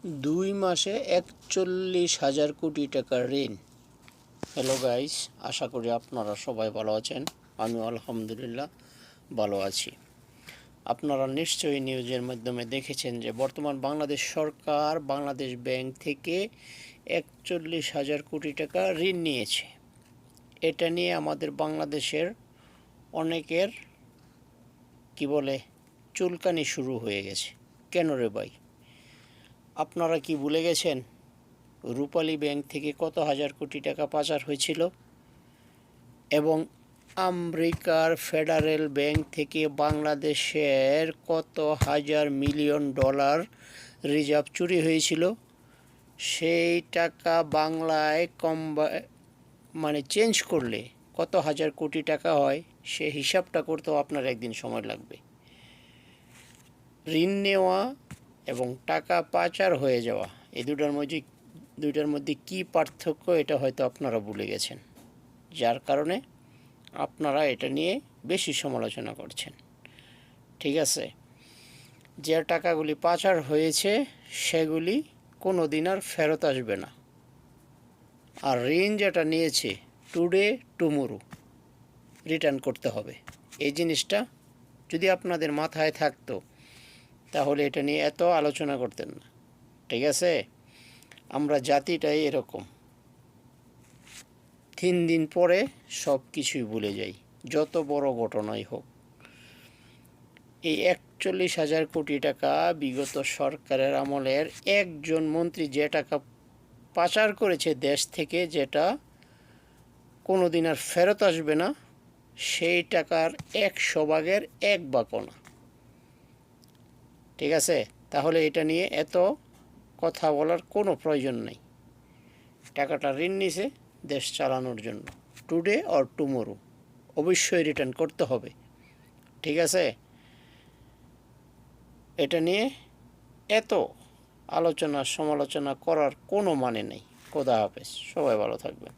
2 মাসে 41,000 কোটি টাকার ঋণ। হ্যালো গাইস, আশা করি আপনারা সবাই ভালো আছেন। আমি আলহামদুলিল্লাহ ভালো আছি। আপনারা নিশ্চয়ই নিউজের মাধ্যমে দেখেছেন যে বর্তমান বাংলাদেশ সরকার বাংলাদেশ ব্যাংক থেকে 41,000 কোটি টাকা ঋণ নিয়েছে। এটা নিয়ে আমাদের বাংলাদেশের অনেকের চুলকানি শুরু হয়ে গেছে। কেন রে ভাই? আপনারা কি ভুলে গেছেন রূপালী ব্যাংক থেকে কত হাজার কোটি টাকা পাচার হয়েছিল এবং আমেরিকার ফেডারেল ব্যাংক থেকে বাংলাদেশের কত হাজার মিলিয়ন ডলার রিজার্ভ চুরি হয়েছিল? সেই টাকা বাংলায় চেঞ্জ করলে কত হাজার কোটি টাকা হয়, সে হিসাবটা করতেও আপনার একদিন সময় লাগবে। ঋণ নেওয়া এবং টাকা পাচার হয়ে যাওয়া, এই দুইটার মধ্যে কী পার্থক্য, এটা হয়তো আপনারা ভুলে গেছেন, যার কারণে আপনারা এটা নিয়ে বেশি সমালোচনা করছেন। ঠিক আছে, যে টাকাগুলি পাচার হয়েছে সেগুলি কোনো দিন আর ফেরত আসবে না। আর ঋণ যেটা নিয়েছে টুডে টুমোরো রিটার্ন করতে হবে। এই জিনিসটা যদি আপনাদের মাথায় থাকতো তাহলে এটা নিয়ে এত আলোচনা করতেন না। ঠিক আছে, আমরা জাতিটাই এরকম, 3 দিন পরে সব কিছুই ভুলে যাই, যত বড় ঘটনাই হোক। এই 41,000 কোটি টাকা বিগত সরকারের আমলের একজন মন্ত্রী যে টাকা পাচার করেছে দেশ থেকে, যেটা কোনো দিন আর ফেরত আসবে না, সেই টাকার 100 ভাগের 1 ভাগও না। ঠিক আছে, তাহলে এটা নিয়ে এত কথা বলার কোনো প্রয়োজন নেই। টাকাটা ঋণ নিছে দেশ চালানোর জন্য, টুডে অর টুমোরো অবশ্যই রিটার্ন করতে হবে। ঠিক আছে, এটা নিয়ে এত আলোচনা সমালোচনা করার কোনো মানে নেই। খোদা হাফেজ, সবাই ভালো থাকবেন।